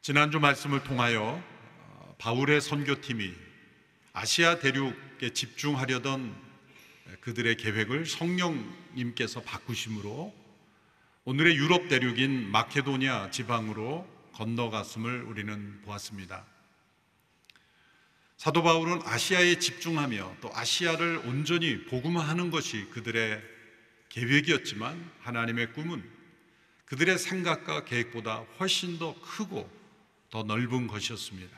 지난주 말씀을 통하여 바울의 선교팀이 아시아 대륙에 집중하려던 그들의 계획을 성령님께서 바꾸심으로 오늘의 유럽 대륙인 마케도니아 지방으로 건너갔음을 우리는 보았습니다. 사도 바울은 아시아에 집중하며 또 아시아를 온전히 복음화하는 것이 그들의 계획이었지만 하나님의 꿈은 그들의 생각과 계획보다 훨씬 더 크고 더 넓은 것이었습니다.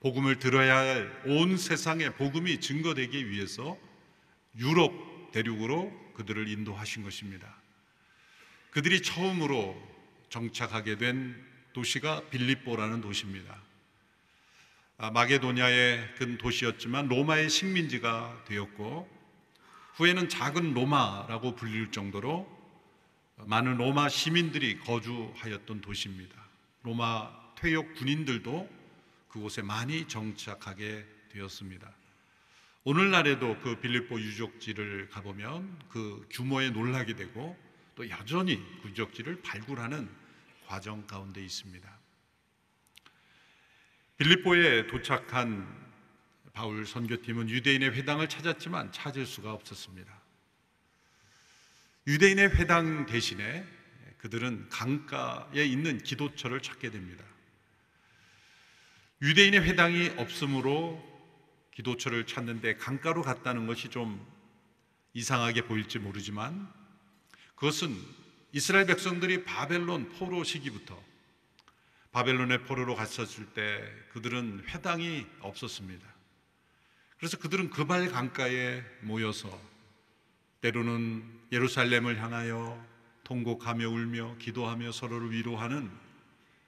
복음을 들어야 할 온 세상에 복음이 증거되기 위해서 유럽 대륙으로 그들을 인도하신 것입니다. 그들이 처음으로 정착하게 된 도시가 빌립보라는 도시입니다. 마게도냐의 근 도시였지만 로마의 식민지가 되었고 후에는 작은 로마라고 불릴 정도로 많은 로마 시민들이 거주하였던 도시입니다. 로마 퇴역 군인들도 그곳에 많이 정착하게 되었습니다. 오늘날에도 그 빌립보 유적지를 가보면 그 규모에 놀라게 되고 또 여전히 그 유적지를 발굴하는 과정 가운데 있습니다. 빌립보에 도착한 바울 선교팀은 유대인의 회당을 찾았지만 찾을 수가 없었습니다. 유대인의 회당 대신에 그들은 강가에 있는 기도처를 찾게 됩니다. 유대인의 회당이 없으므로 기도처를 찾는데 강가로 갔다는 것이 좀 이상하게 보일지 모르지만 그것은 이스라엘 백성들이 바벨론 포로 시기부터 바벨론의 포로로 갔었을 때 그들은 회당이 없었습니다. 그래서 그들은 그발 강가에 모여서 때로는 예루살렘을 향하여 통곡하며 울며 기도하며 서로를 위로하는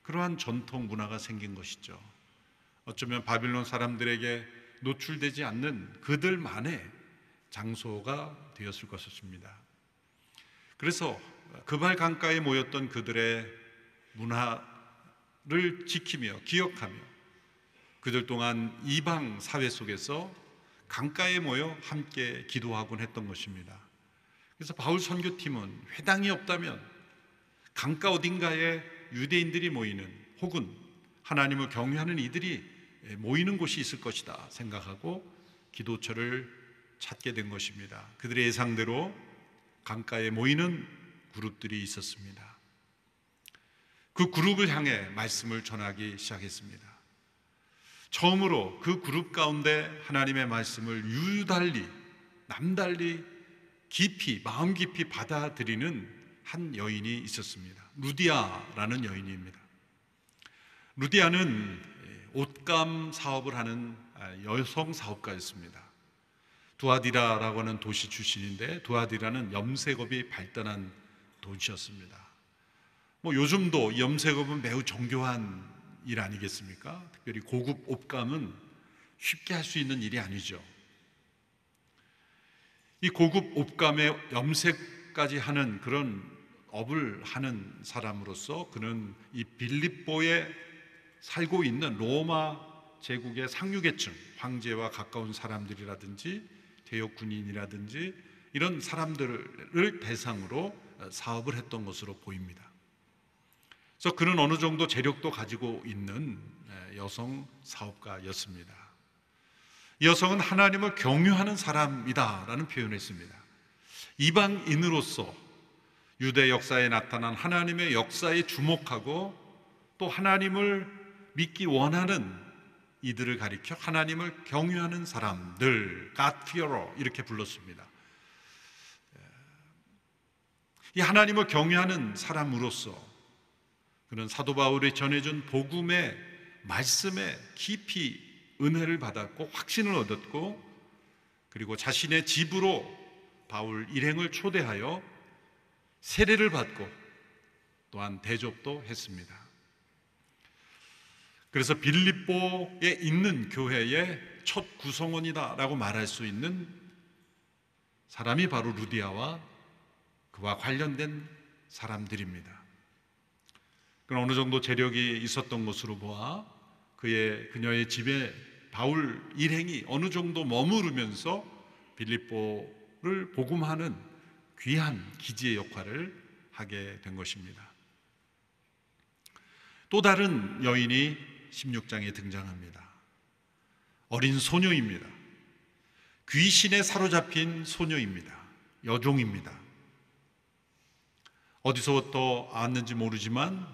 그러한 전통 문화가 생긴 것이죠. 어쩌면 바빌론 사람들에게 노출되지 않는 그들만의 장소가 되었을 것입니다. 그래서 그발 강가에 모였던 그들의 문화를 지키며 기억하며 그들 동안 이방 사회 속에서 강가에 모여 함께 기도하곤 했던 것입니다. 그래서 바울 선교팀은 회당이 없다면 강가 어딘가에 유대인들이 모이는 혹은 하나님을 경외하는 이들이 모이는 곳이 있을 것이다 생각하고 기도처를 찾게 된 것입니다. 그들의 예상대로 강가에 모이는 그룹들이 있었습니다. 그 그룹을 향해 말씀을 전하기 시작했습니다. 처음으로 그 그룹 가운데 하나님의 말씀을 유달리 남달리 깊이 마음 깊이 받아들이는 한 여인이 있었습니다. 루디아라는 여인입니다. 루디아는 옷감 사업을 하는 여성 사업가였습니다. 두아디라라고 하는 도시 출신인데 두아디라는 염색업이 발달한 도시였습니다. 요즘도 염색업은 매우 정교한 일 아니겠습니까? 특별히 고급 옷감은 쉽게 할 수 있는 일이 아니죠. 이 고급 옷감의 염색까지 하는 그런 업을 하는 사람으로서 그는 이 빌립보에 살고 있는 로마 제국의 상류계층, 황제와 가까운 사람들이라든지 퇴역 군인이라든지 이런 사람들을 대상으로 사업을 했던 것으로 보입니다. 그래서 그는 어느 정도 재력도 가지고 있는 여성 사업가였습니다. 이 여성은 하나님을 경유하는 사람이다라는 표현을 했습니다. 이방인으로서 유대 역사에 나타난 하나님의 역사에 주목하고 또 하나님을 믿기 원하는 이들을 가리켜 하나님을 경유하는 사람들, God fearer 이렇게 불렀습니다. 이 하나님을 경유하는 사람으로서 그는 사도 바울이 전해준 복음의 말씀에 깊이 은혜를 받았고 확신을 얻었고 그리고 자신의 집으로 바울 일행을 초대하여 세례를 받고 또한 대접도 했습니다. 그래서 빌립보에 있는 교회의 첫 구성원이다라고 말할 수 있는 사람이 바로 루디아와 그와 관련된 사람들입니다. 그는 어느 정도 재력이 있었던 것으로 보아 그녀의 집에 바울 일행이 어느 정도 머무르면서 빌립보를 복음하는 귀한 기지의 역할을 하게 된 것입니다. 또 다른 여인이 16장에 등장합니다. 어린 소녀입니다. 귀신에 사로잡힌 소녀입니다. 여종입니다. 어디서부터 왔는지 모르지만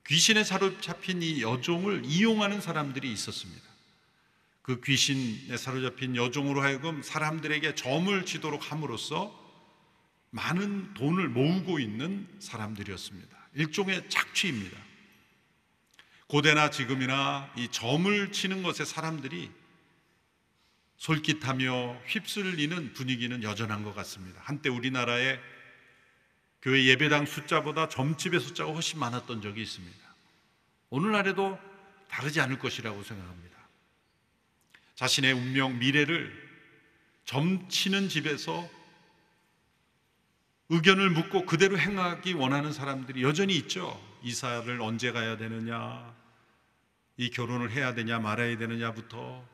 귀신에 사로잡힌 이 여종을 이용하는 사람들이 있었습니다. 그 귀신에 사로잡힌 여종으로 하여금 사람들에게 점을 지도록 함으로써 많은 돈을 모으고 있는 사람들이었습니다. 일종의 착취입니다. 고대나 지금이나 이 점을 치는 것에 사람들이 솔깃하며 휩쓸리는 분위기는 여전한 것 같습니다. 한때 우리나라의 교회 예배당 숫자보다 점집의 숫자가 훨씬 많았던 적이 있습니다. 오늘날에도 다르지 않을 것이라고 생각합니다. 자신의 운명, 미래를 점치는 집에서 의견을 묻고 그대로 행하기 원하는 사람들이 여전히 있죠. 이사를 언제 가야 되느냐, 이 결혼을 해야 되냐 말아야 되느냐부터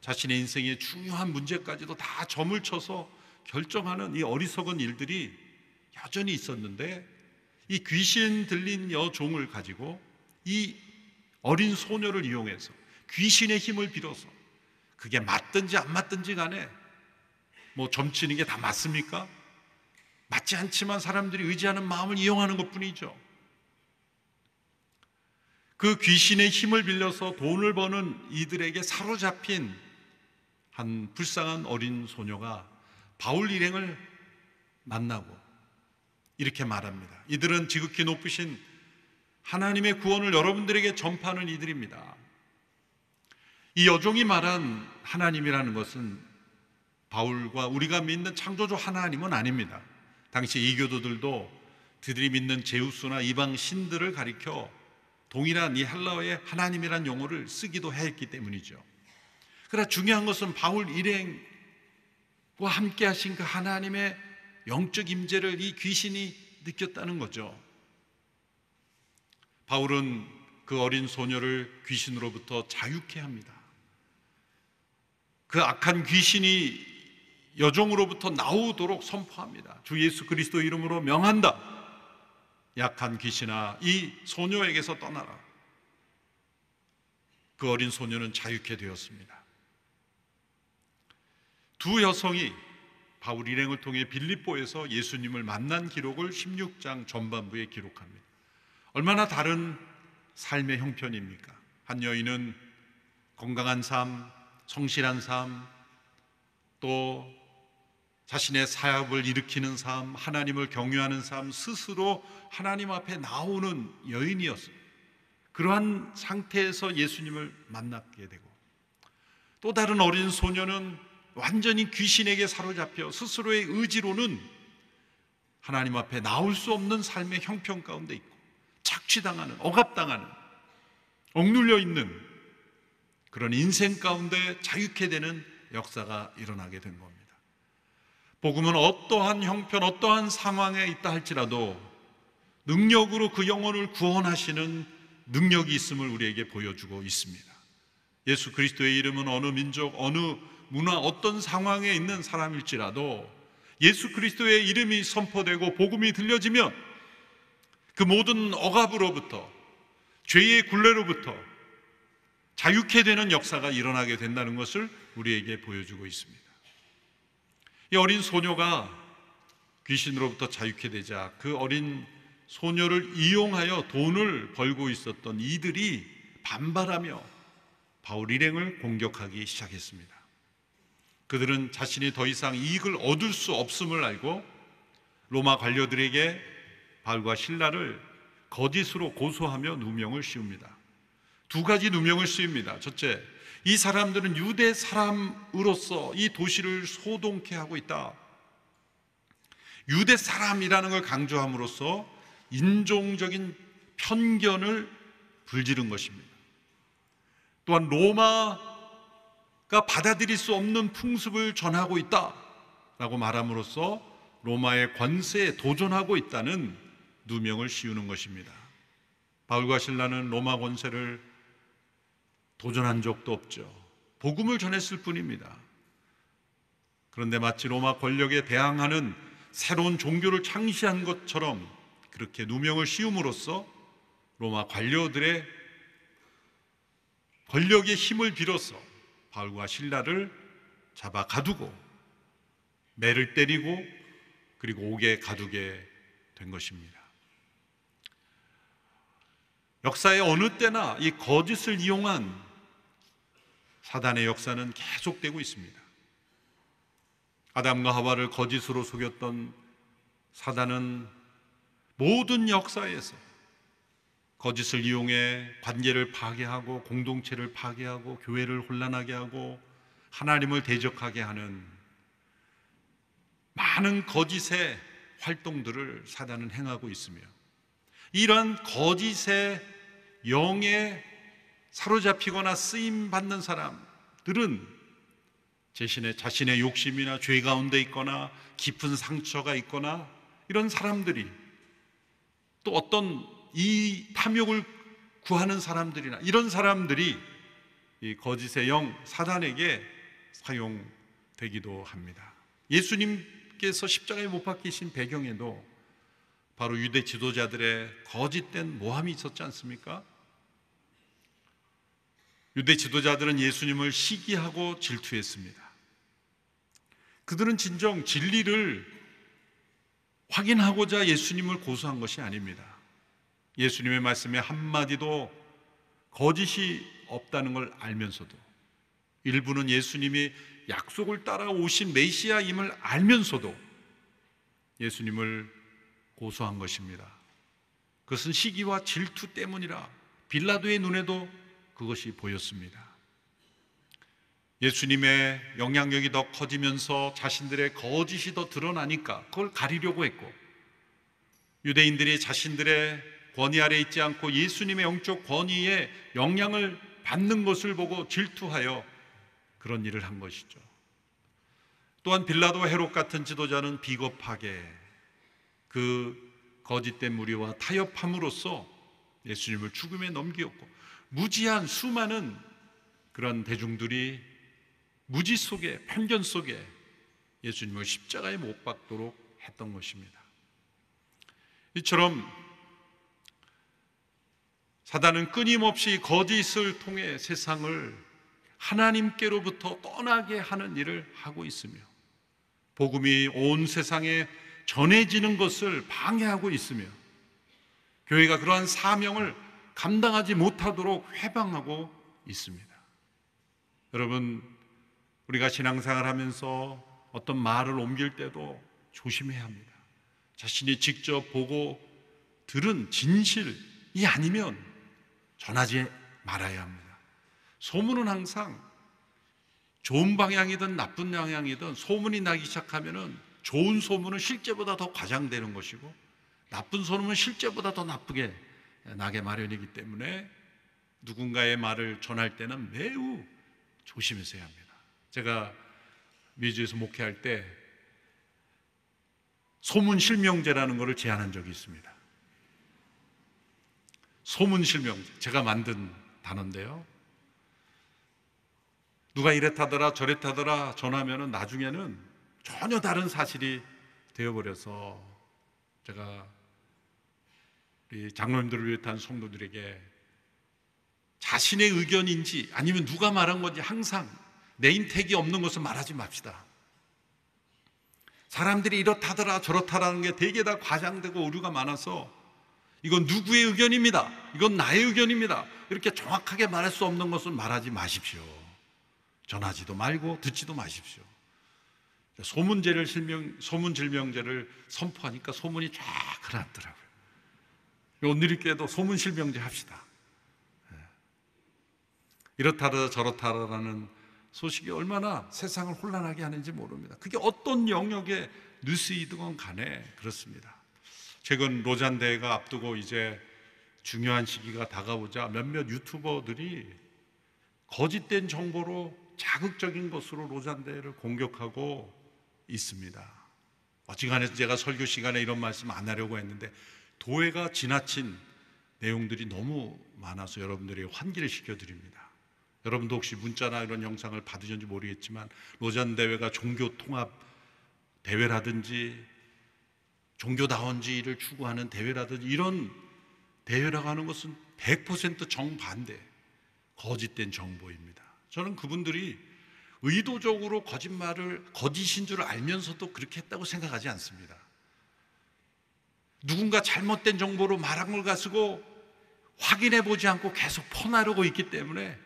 자신의 인생의 중요한 문제까지도 다 점을 쳐서 결정하는 이 어리석은 일들이 여전히 있었는데, 이 귀신 들린 여종을 가지고 이 어린 소녀를 이용해서 귀신의 힘을 빌어서, 그게 맞든지 안 맞든지 간에 뭐 점치는 게 다 맞습니까? 맞지 않지만 사람들이 의지하는 마음을 이용하는 것뿐이죠. 그 귀신의 힘을 빌려서 돈을 버는 이들에게 사로잡힌 한 불쌍한 어린 소녀가 바울 일행을 만나고 이렇게 말합니다. 이들은 지극히 높으신 하나님의 구원을 여러분들에게 전파하는 이들입니다. 이 여종이 말한 하나님이라는 것은 바울과 우리가 믿는 창조주 하나님은 아닙니다. 당시 이교도들도 그들이 믿는 제우스나 이방 신들을 가리켜 동일한 이 헬라어의 하나님이란 용어를 쓰기도 했기 때문이죠. 그러나 중요한 것은 바울 일행과 함께 하신 그 하나님의 영적 임재를 이 귀신이 느꼈다는 거죠. 바울은 그 어린 소녀를 귀신으로부터 자유케 합니다. 그 악한 귀신이 여종으로부터 나오도록 선포합니다. 주 예수 그리스도 이름으로 명한다. 약한 귀신아, 이 소녀에게서 떠나라. 그 어린 소녀는 자유케 되었습니다. 두 여성이 바울 일행을 통해 빌립보에서 예수님을 만난 기록을 16장 전반부에 기록합니다. 얼마나 다른 삶의 형편입니까? 한 여인은 건강한 삶, 성실한 삶, 또 자신의 사역을 일으키는 삶, 하나님을 경외하는 삶, 스스로 하나님 앞에 나오는 여인이었어요. 그러한 상태에서 예수님을 만나게 되고, 또 다른 어린 소녀는 완전히 귀신에게 사로잡혀 스스로의 의지로는 하나님 앞에 나올 수 없는 삶의 형편 가운데 있고, 착취당하는, 억압당하는, 억눌려 있는 그런 인생 가운데 자유케 되는 역사가 일어나게 된 겁니다. 복음은 어떠한 형편, 어떠한 상황에 있다 할지라도 능력으로 그 영혼을 구원하시는 능력이 있음을 우리에게 보여주고 있습니다. 예수 그리스도의 이름은 어느 민족, 어느 문화, 어떤 상황에 있는 사람일지라도 예수 그리스도의 이름이 선포되고 복음이 들려지면 그 모든 억압으로부터, 죄의 굴레로부터 자유케 되는 역사가 일어나게 된다는 것을 우리에게 보여주고 있습니다. 이 어린 소녀가 귀신으로부터 자유케 되자 그 어린 소녀를 이용하여 돈을 벌고 있었던 이들이 반발하며 바울 일행을 공격하기 시작했습니다. 그들은 자신이 더 이상 이익을 얻을 수 없음을 알고 로마 관료들에게 바울과 실라를 거짓으로 고소하며 누명을 씌웁니다. 두 가지 누명을 씌웁니다. 첫째, 이 사람들은 유대 사람으로서 이 도시를 소동케 하고 있다. 유대 사람이라는 걸 강조함으로써 인종적인 편견을 불지른 것입니다. 또한 로마가 받아들일 수 없는 풍습을 전하고 있다라고 말함으로써 로마의 권세에 도전하고 있다는 누명을 씌우는 것입니다. 바울과 실라는 로마 권세를 도전한 적도 없죠. 복음을 전했을 뿐입니다. 그런데 마치 로마 권력에 대항하는 새로운 종교를 창시한 것처럼 그렇게 누명을 씌움으로써 로마 관료들의 권력의 힘을 빌어서 바울과 실라를 잡아 가두고 매를 때리고 그리고 옥에 가두게 된 것입니다. 역사의 어느 때나 이 거짓을 이용한 사단의 역사는 계속되고 있습니다. 아담과 하와를 거짓으로 속였던 사단은 모든 역사에서 거짓을 이용해 관계를 파괴하고 공동체를 파괴하고 교회를 혼란하게 하고 하나님을 대적하게 하는 많은 거짓의 활동들을 사단은 행하고 있으며, 이런 거짓의 영에 사로잡히거나 쓰임받는 사람들은 자신의 욕심이나 죄 가운데 있거나 깊은 상처가 있거나, 이런 사람들이 또 어떤 이 탐욕을 구하는 사람들이나 이런 사람들이 이 거짓의 영 사단에게 사용되기도 합니다. 예수님께서 십자가에 못 박히신 배경에도 바로 유대 지도자들의 거짓된 모함이 있었지 않습니까? 유대 지도자들은 예수님을 시기하고 질투했습니다. 그들은 진정 진리를 확인하고자 예수님을 고소한 것이 아닙니다. 예수님의 말씀에 한마디도 거짓이 없다는 걸 알면서도, 일부는 예수님이 약속을 따라 오신 메시아임을 알면서도 예수님을 고소한 것입니다. 그것은 시기와 질투 때문이라 빌라도의 눈에도 그것이 보였습니다. 예수님의 영향력이 더 커지면서 자신들의 거짓이 더 드러나니까 그걸 가리려고 했고, 유대인들이 자신들의 권위 아래 있지 않고 예수님의 영적 권위에 영향을 받는 것을 보고 질투하여 그런 일을 한 것이죠. 또한 빌라도와 헤롯 같은 지도자는 비겁하게 그 거짓된 무리와 타협함으로써 예수님을 죽음에 넘기었고, 무지한 수많은 그런 대중들이 무지 속에, 편견 속에 예수님을 십자가에 못 박도록 했던 것입니다. 이처럼 사단은 끊임없이 거짓을 통해 세상을 하나님께로부터 떠나게 하는 일을 하고 있으며, 복음이 온 세상에 전해지는 것을 방해하고 있으며, 교회가 그러한 사명을 감당하지 못하도록 회방하고 있습니다. 여러분, 우리가 신앙생활 하면서 어떤 말을 옮길 때도 조심해야 합니다. 자신이 직접 보고 들은 진실이 아니면 전하지 말아야 합니다. 소문은 항상 좋은 방향이든 나쁜 방향이든 소문이 나기 시작하면은 좋은 소문은 실제보다 더 과장되는 것이고, 나쁜 소문은 실제보다 더 나쁘게 나게 마련이기 때문에 누군가의 말을 전할 때는 매우 조심해서 해야 합니다. 제가 미주에서 목회할 때 소문실명제라는 것을 제안한 적이 있습니다. 소문실명제, 제가 만든 단어인데요, 누가 이랬다더라 저랬다더라 전하면은 나중에는 전혀 다른 사실이 되어버려서, 제가 우리 장로님들을 비롯한 성도들에게 자신의 의견인지 아니면 누가 말한 건지 항상 네임택이 없는 것을 말하지 맙시다. 사람들이 이렇다더라 저렇다라는 게 되게 다 과장되고 오류가 많아서 이건 누구의 의견입니다, 이건 나의 의견입니다, 이렇게 정확하게 말할 수 없는 것은 말하지 마십시오. 전하지도 말고 듣지도 마십시오. 소문질명제를 선포하니까 소문이 쫙 흘렀더라고요. 오늘 있게도 소문실명제 합시다. 이렇다더라 저렇다라는 소식이 얼마나 세상을 혼란하게 하는지 모릅니다. 그게 어떤 영역의 뉴스이든 간에 그렇습니다. 최근 로잔 대회가 앞두고 이제 중요한 시기가 다가오자 몇몇 유튜버들이 거짓된 정보로 자극적인 것으로 로잔 대회를 공격하고 있습니다. 어지간해서 제가 설교 시간에 이런 말씀 안 하려고 했는데 도회가 지나친 내용들이 너무 많아서 여러분들이 환기를 시켜드립니다. 여러분도 혹시 문자나 이런 영상을 받으셨는지 모르겠지만 로잔 대회가 종교 통합 대회라든지 종교다원주의를 추구하는 대회라든지 이런 대회라고 하는 것은 100% 정반대, 거짓된 정보입니다. 저는 그분들이 의도적으로 거짓인 줄 알면서도 그렇게 했다고 생각하지 않습니다. 누군가 잘못된 정보로 말한 걸 가지고 확인해 보지 않고 계속 퍼나르고 있기 때문에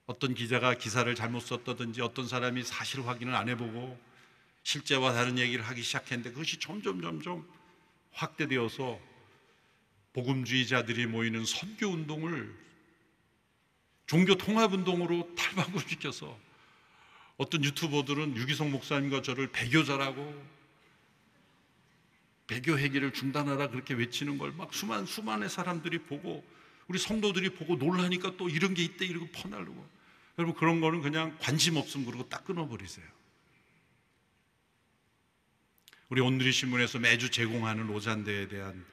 어떤 기자가 기사를 잘못 썼다든지 어떤 사람이 사실 확인을 안 해보고 실제와 다른 얘기를 하기 시작했는데 그것이 점점 확대되어서 복음주의자들이 모이는 선교운동을 종교통합운동으로 탈바꿈시켜서 어떤 유튜버들은 유기성 목사님과 저를 배교자라고 배교 회개를 중단하라 그렇게 외치는 걸 막 수많은 사람들이 보고 우리 성도들이 보고 놀라니까 또 이런 게 있대 이러고 퍼나르고, 여러분 그런 거는 그냥 관심 없음 그러고 딱 끊어버리세요. 우리 오늘의 신문에서 매주 제공하는 로잔대에 대한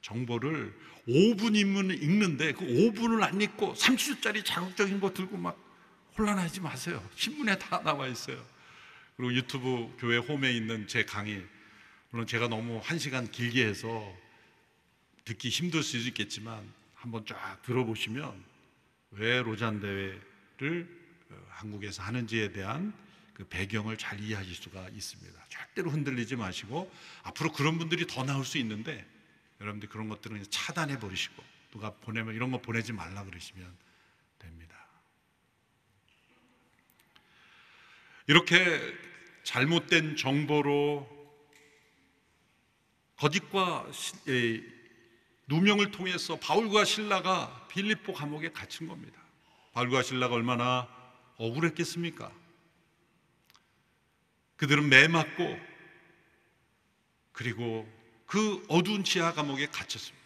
정보를 5분 읽는데 그 5분을 안 읽고 30초짜리 자극적인 거 들고 막 혼란하지 마세요. 신문에 다 나와 있어요. 그리고 유튜브 교회 홈에 있는 제 강의, 물론 제가 너무 1시간 길게 해서 듣기 힘들 수도 있겠지만 한번 쫙 들어보시면 왜 로잔 대회를 한국에서 하는지에 대한 그 배경을 잘 이해하실 수가 있습니다. 절대로 흔들리지 마시고, 앞으로 그런 분들이 더 나올 수 있는데 여러분들 그런 것들은 그냥 차단해 버리시고, 누가 보내면 이런 거 보내지 말라 그러시면 됩니다. 이렇게 잘못된 정보로 거짓과 누명을 통해서 바울과 실라가 빌립보 감옥에 갇힌 겁니다. 바울과 실라가 얼마나 억울했겠습니까? 그들은 매 맞고 그리고 그 어두운 지하 감옥에 갇혔습니다.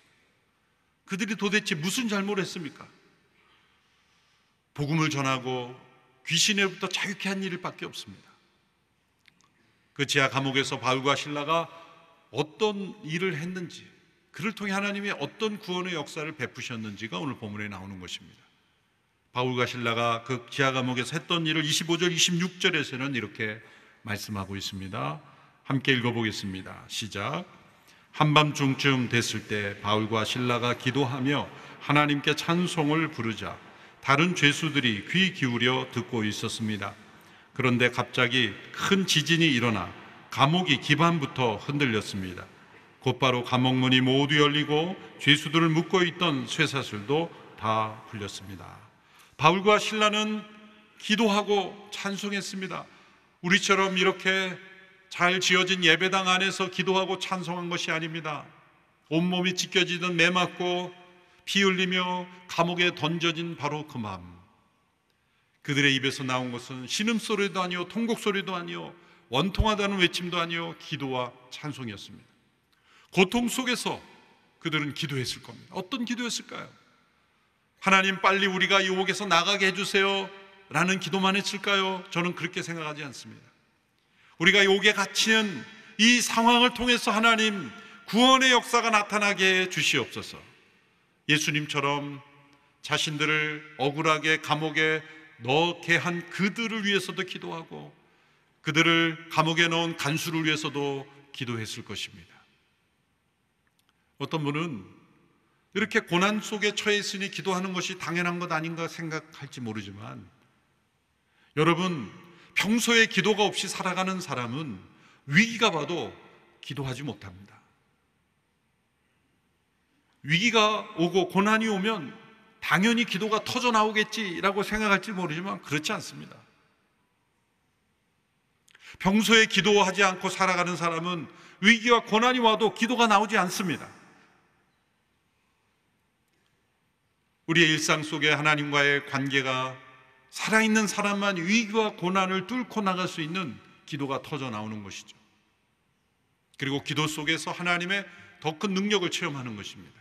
그들이 도대체 무슨 잘못을 했습니까? 복음을 전하고 귀신으로부터 자유케 한 일밖에 없습니다. 그 지하 감옥에서 바울과 실라가 어떤 일을 했는지, 그를 통해 하나님이 어떤 구원의 역사를 베푸셨는지가 오늘 본문에 나오는 것입니다. 바울과 실라가 그 지하 감옥에서 했던 일을 25절, 26절에서는 이렇게 말씀하고 있습니다. 함께 읽어보겠습니다. 시작. 한밤중쯤 됐을 때 바울과 실라가 기도하며 하나님께 찬송을 부르자 다른 죄수들이 귀 기울여 듣고 있었습니다. 그런데 갑자기 큰 지진이 일어나 감옥이 기반부터 흔들렸습니다. 곧바로 감옥문이 모두 열리고 죄수들을 묶고 있던 쇠사슬도 다 풀렸습니다. 바울과 실라는 기도하고 찬송했습니다. 우리처럼 이렇게 잘 지어진 예배당 안에서 기도하고 찬송한 것이 아닙니다. 온몸이 찢겨지던 매 맞고 피 흘리며 감옥에 던져진 바로 그 마음, 그들의 입에서 나온 것은 신음소리도 아니요 통곡소리도 아니요 원통하다는 외침도 아니요 기도와 찬송이었습니다. 고통 속에서 그들은 기도했을 겁니다. 어떤 기도였을까요? 하나님 빨리 우리가 이 옥에서 나가게 해주세요 라는 기도만 했을까요? 저는 그렇게 생각하지 않습니다. 우리가 이 옥에 갇히는 이 상황을 통해서 하나님 구원의 역사가 나타나게 해 주시옵소서. 예수님처럼 자신들을 억울하게 감옥에 넣게 한 그들을 위해서도 기도하고 그들을 감옥에 넣은 간수를 위해서도 기도했을 것입니다. 어떤 분은 이렇게 고난 속에 처해 있으니 기도하는 것이 당연한 것 아닌가 생각할지 모르지만, 여러분 평소에 기도가 없이 살아가는 사람은 위기가 와도 기도하지 못합니다. 위기가 오고 고난이 오면 당연히 기도가 터져 나오겠지라고 생각할지 모르지만 그렇지 않습니다. 평소에 기도하지 않고 살아가는 사람은 위기와 고난이 와도 기도가 나오지 않습니다. 우리의 일상 속에 하나님과의 관계가 살아있는 사람만 위기와 고난을 뚫고 나갈 수 있는 기도가 터져 나오는 것이죠. 그리고 기도 속에서 하나님의 더 큰 능력을 체험하는 것입니다.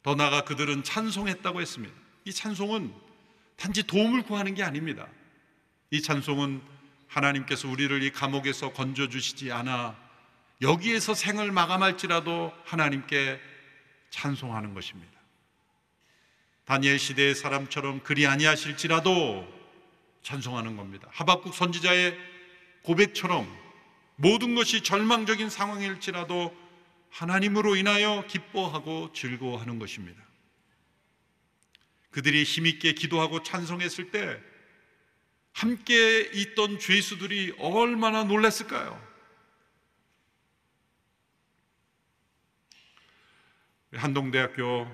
더 나아가 그들은 찬송했다고 했습니다. 이 찬송은 단지 도움을 구하는 게 아닙니다. 이 찬송은 하나님께서 우리를 이 감옥에서 건져주시지 않아 여기에서 생을 마감할지라도 하나님께 찬송하는 것입니다. 다니엘 시대의 사람처럼 그리 아니하실지라도 찬송하는 겁니다. 하박국 선지자의 고백처럼 모든 것이 절망적인 상황일지라도 하나님으로 인하여 기뻐하고 즐거워하는 것입니다. 그들이 힘있게 기도하고 찬송했을 때 함께 있던 죄수들이 얼마나 놀랐을까요? 한동대학교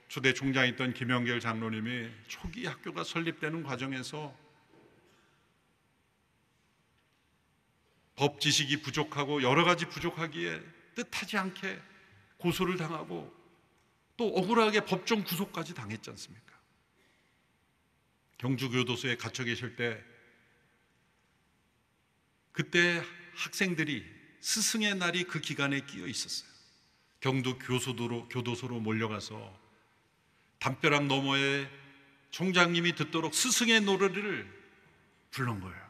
초대 총장이었던 김영길 장로님이 초기 학교가 설립되는 과정에서 법 지식이 부족하고 여러 가지 부족하기에 뜻하지 않게 고소를 당하고 또 억울하게 법정 구속까지 당했지 않습니까? 경주교도소에 갇혀 계실 때 그때 학생들이 스승의 날이 그 기간에 끼어 있었어요. 경주 교도소로 몰려가서 담벼락 너머에 총장님이 듣도록 스승의 노래를 부른 거예요.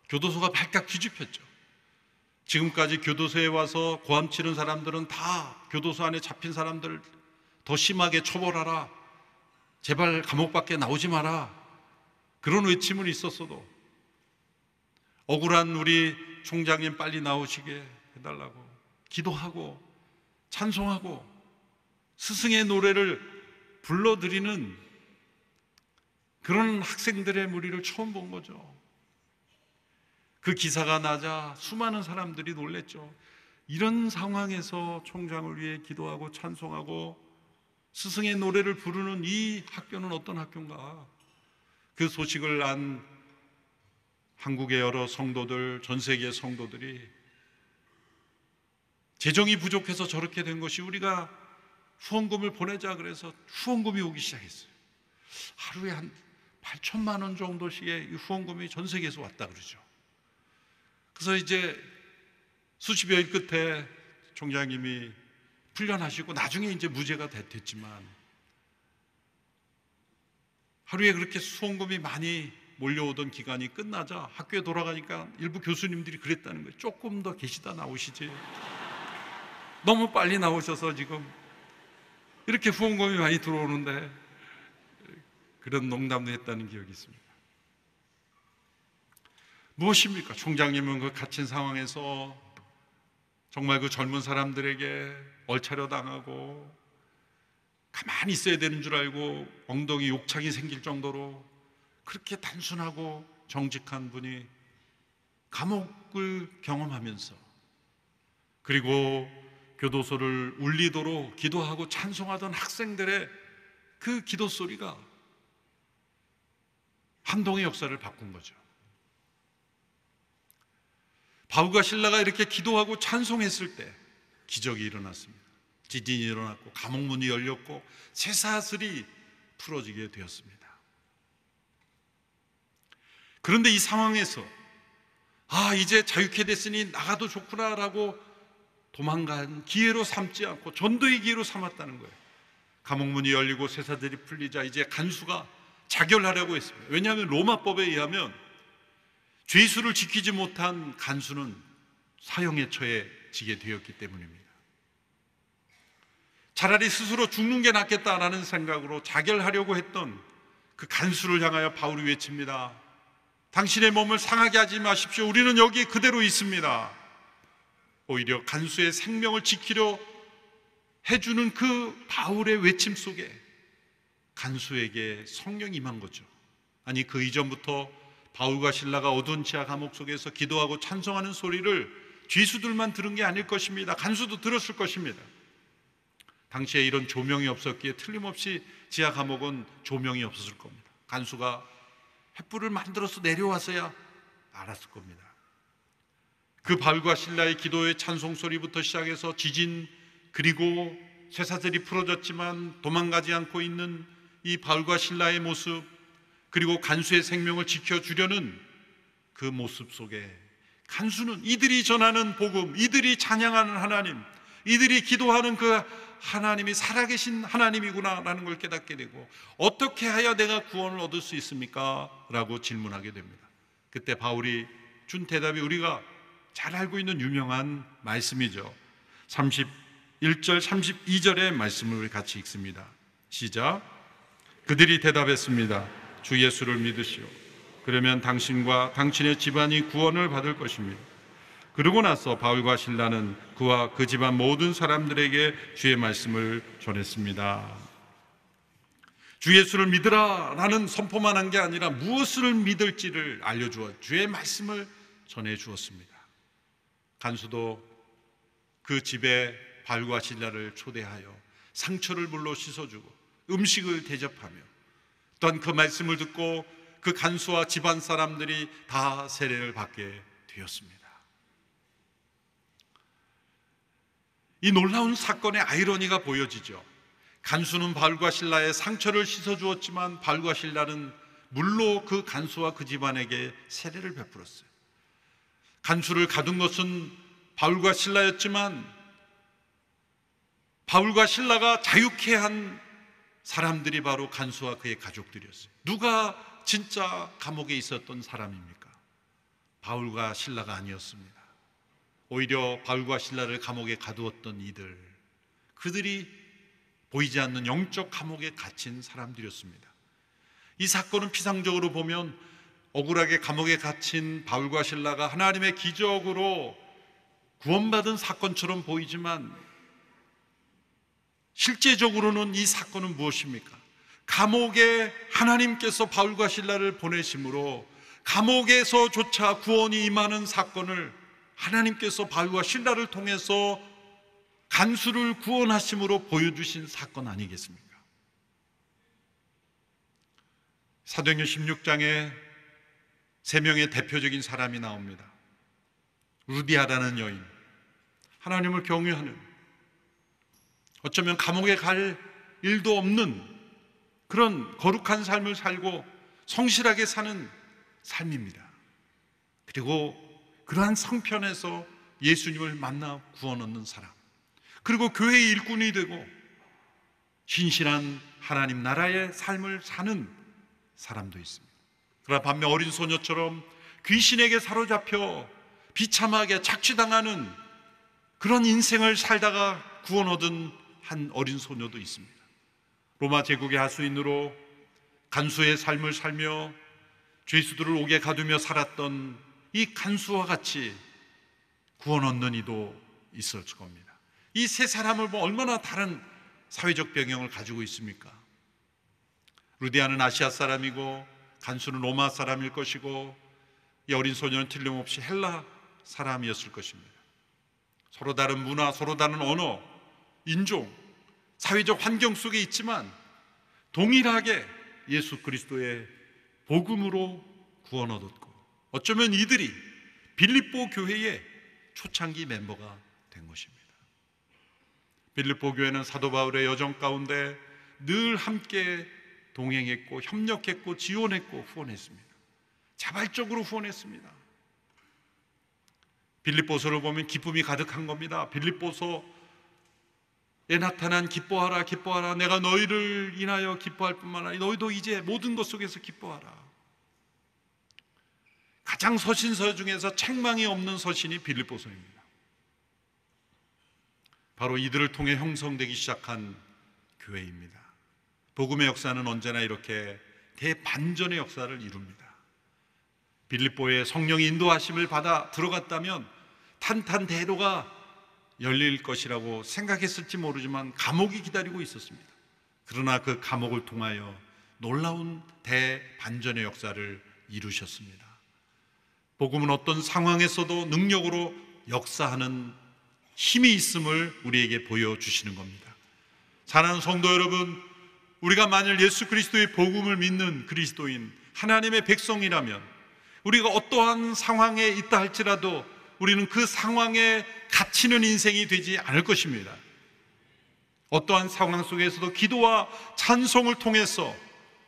교도소가 발칵 뒤집혔죠. 지금까지 교도소에 와서 고함 치는 사람들은 다 교도소 안에 잡힌 사람들 더 심하게 처벌하라, 제발 감옥 밖에 나오지 마라, 그런 외침은 있었어도 억울한 우리 총장님 빨리 나오시게 해달라고 기도하고 찬송하고 스승의 노래를 불러드리는 그런 학생들의 무리를 처음 본 거죠. 그 기사가 나자 수많은 사람들이 놀랬죠. 이런 상황에서 총장을 위해 기도하고 찬송하고 스승의 노래를 부르는 이 학교는 어떤 학교인가? 그 소식을 안 한국의 여러 성도들, 전 세계의 성도들이 재정이 부족해서 저렇게 된 것이 우리가 후원금을 보내자 그래서 후원금이 오기 시작했어요. 하루에 한 8천만 원 정도씩의 후원금이 전 세계에서 왔다 그러죠. 그래서 이제 수십여일 끝에 총장님이 풀려나시고 나중에 이제 무죄가 됐지만 하루에 그렇게 후원금이 많이 몰려오던 기간이 끝나자 학교에 돌아가니까 일부 교수님들이 그랬다는 거예요. 조금 더 계시다 나오시지. 너무 빨리 나오셔서 지금 이렇게 후원금이 많이 들어오는데, 그런 농담도 했다는 기억이 있습니다. 무엇입니까? 총장님은 그 갇힌 상황에서 정말 그 젊은 사람들에게 얼차려 당하고 가만히 있어야 되는 줄 알고 엉덩이 욕창이 생길 정도로 그렇게 단순하고 정직한 분이 감옥을 경험하면서 그리고 교도소를 울리도록 기도하고 찬송하던 학생들의 그 기도 소리가 한동의 역사를 바꾼 거죠. 바울과 실라가 이렇게 기도하고 찬송했을 때 기적이 일어났습니다. 지진이 일어났고 감옥문이 열렸고 쇠사슬이 풀어지게 되었습니다. 그런데 이 상황에서 이제 자유케 됐으니 나가도 좋구나라고 도망간 기회로 삼지 않고 전도의 기회로 삼았다는 거예요. 감옥문이 열리고 쇠사슬이 풀리자 이제 간수가 자결하려고 했습니다. 왜냐하면 로마법에 의하면 죄수를 지키지 못한 간수는 사형에 처해지게 되었기 때문입니다. 차라리 스스로 죽는 게 낫겠다라는 생각으로 자결하려고 했던 그 간수를 향하여 바울이 외칩니다. 당신의 몸을 상하게 하지 마십시오. 우리는 여기 그대로 있습니다. 오히려 간수의 생명을 지키려 해주는 그 바울의 외침 속에 간수에게 성령이 임한 거죠. 아니, 그 이전부터 바울과 실라가 어두운 지하 감옥 속에서 기도하고 찬송하는 소리를 죄수들만 들은 게 아닐 것입니다. 간수도 들었을 것입니다. 당시에 이런 조명이 없었기에 틀림없이 지하 감옥은 조명이 없었을 겁니다. 간수가 횃불을 만들어서 내려와서야 알았을 겁니다. 그 바울과 실라의 기도의 찬송 소리부터 시작해서 지진, 그리고 쇠사슬이 풀어졌지만 도망가지 않고 있는 이 바울과 실라의 모습, 그리고 간수의 생명을 지켜주려는 그 모습 속에 간수는 이들이 전하는 복음, 이들이 찬양하는 하나님, 이들이 기도하는 그 하나님이 살아계신 하나님이구나 라는 걸 깨닫게 되고, 어떻게 하여 내가 구원을 얻을 수 있습니까? 라고 질문하게 됩니다. 그때 바울이 준 대답이 우리가 잘 알고 있는 유명한 말씀이죠. 31절 32절의 말씀을 우리 같이 읽습니다. 시작. 그들이 대답했습니다. 주 예수를 믿으시오. 그러면 당신과 당신의 집안이 구원을 받을 것입니다. 그러고 나서 바울과 실라는 그와 그 집안 모든 사람들에게 주의 말씀을 전했습니다. 주 예수를 믿으라 라는 선포만 한 게 아니라 무엇을 믿을지를 알려주어 주의 말씀을 전해 주었습니다. 간수도 그 집에 바울과 실라를 초대하여 상처를 물로 씻어주고 음식을 대접하며, 또한 그 말씀을 듣고 그 간수와 집안 사람들이 다 세례를 받게 되었습니다. 이 놀라운 사건의 아이러니가 보여지죠. 간수는 바울과 실라의 상처를 씻어주었지만 바울과 실라는 물로 그 간수와 그 집안에게 세례를 베풀었어요. 간수를 가둔 것은 바울과 실라였지만 바울과 실라가 자유케 한 사람들이 바로 간수와 그의 가족들이었어요. 누가 진짜 감옥에 있었던 사람입니까? 바울과 실라가 아니었습니다. 오히려 바울과 실라를 감옥에 가두었던 그들이 보이지 않는 영적 감옥에 갇힌 사람들이었습니다. 이 사건은 피상적으로 보면 억울하게 감옥에 갇힌 바울과 실라가 하나님의 기적으로 구원받은 사건처럼 보이지만 실제적으로는 이 사건은 무엇입니까? 감옥에 하나님께서 바울과 실라를 보내심으로 감옥에서조차 구원이 임하는 사건을 하나님께서 바울과 실라를 통해서 간수를 구원하심으로 보여주신 사건 아니겠습니까? 사도행전 16장에 3명의 대표적인 사람이 나옵니다. 루디아라는 여인, 하나님을 경외하는, 어쩌면 감옥에 갈 일도 없는 그런 거룩한 삶을 살고 성실하게 사는 삶입니다. 그리고 그러한 성편에서 예수님을 만나 구원 얻는 사람, 그리고 교회의 일꾼이 되고 신실한 하나님 나라의 삶을 사는 사람도 있습니다. 그러나 반면 어린 소녀처럼 귀신에게 사로잡혀 비참하게 착취당하는 그런 인생을 살다가 구원 얻은 한 어린 소녀도 있습니다. 로마 제국의 하수인으로 간수의 삶을 살며 죄수들을 옥에 가두며 살았던 이 간수와 같이 구원 얻는 이도 있을 겁니다. 이 세 사람을 보면 얼마나 다른 사회적 배경을 가지고 있습니까? 루디아는 아시아 사람이고 간수는 로마 사람일 것이고 이 어린 소녀는 틀림없이 헬라 사람이었을 것입니다. 서로 다른 문화, 서로 다른 언어, 인종, 사회적 환경 속에 있지만 동일하게 예수 그리스도의 복음으로 구원 얻었고, 어쩌면 이들이 빌립보 교회의 초창기 멤버가 된 것입니다. 빌립보 교회는 사도 바울의 여정 가운데 늘 함께 동행했고 협력했고 지원했고 후원했습니다. 자발적으로 후원했습니다. 빌립보서를 보면 기쁨이 가득한 겁니다. 빌립보서에 나타난 기뻐하라 기뻐하라, 내가 너희를 인하여 기뻐할 뿐만 아니라 너희도 이제 모든 것 속에서 기뻐하라. 가장 서신서 중에서 책망이 없는 서신이 빌립보서입니다. 바로 이들을 통해 형성되기 시작한 교회입니다. 복음의 역사는 언제나 이렇게 대반전의 역사를 이룹니다. 빌립보의 성령의 인도하심을 받아 들어갔다면 탄탄대로가 열릴 것이라고 생각했을지 모르지만 감옥이 기다리고 있었습니다. 그러나 그 감옥을 통하여 놀라운 대반전의 역사를 이루셨습니다. 복음은 어떤 상황에서도 능력으로 역사하는 힘이 있음을 우리에게 보여주시는 겁니다. 사랑하는 성도 여러분, 우리가 만일 예수 그리스도의 복음을 믿는 그리스도인 하나님의 백성이라면 우리가 어떠한 상황에 있다 할지라도 우리는 그 상황에 갇히는 인생이 되지 않을 것입니다. 어떠한 상황 속에서도 기도와 찬송을 통해서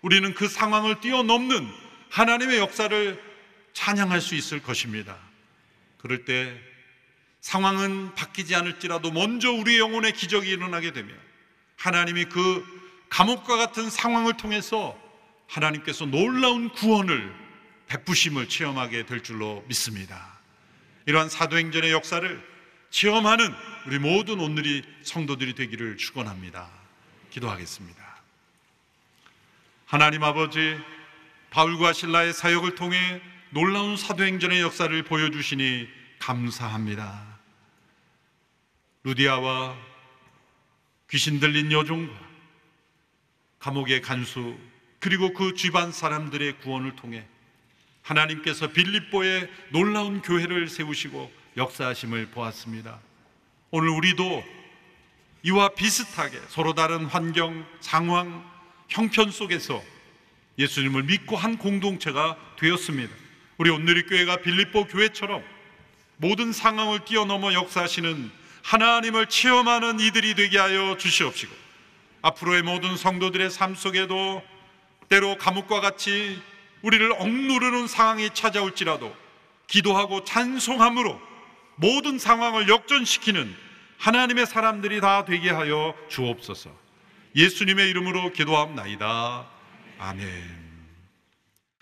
우리는 그 상황을 뛰어넘는 하나님의 역사를 찬양할 수 있을 것입니다. 그럴 때 상황은 바뀌지 않을지라도 먼저 우리 영혼의 기적이 일어나게 되며 하나님이 그 감옥과 같은 상황을 통해서 하나님께서 놀라운 구원을 베푸심을 체험하게 될 줄로 믿습니다. 이러한 사도행전의 역사를 체험하는 우리 모든 오늘이 성도들이 되기를 축원합니다. 기도하겠습니다. 하나님 아버지, 바울과 실라의 사역을 통해 놀라운 사도행전의 역사를 보여주시니 감사합니다. 루디아와 귀신 들린 여종과 감옥의 간수 그리고 그 집안 사람들의 구원을 통해 하나님께서 빌립보에 놀라운 교회를 세우시고 역사하심을 보았습니다. 오늘 우리도 이와 비슷하게 서로 다른 환경, 상황, 형편 속에서 예수님을 믿고 한 공동체가 되었습니다. 우리 온누리교회가 빌립보 교회처럼 모든 상황을 뛰어넘어 역사하시는 하나님을 체험하는 이들이 되게 하여 주시옵시고, 앞으로의 모든 성도들의 삶 속에도 때로 감옥과 같이 우리를 억누르는 상황이 찾아올지라도 기도하고 찬송함으로 모든 상황을 역전시키는 하나님의 사람들이 다 되게 하여 주옵소서. 예수님의 이름으로 기도하옵나이다. 아멘.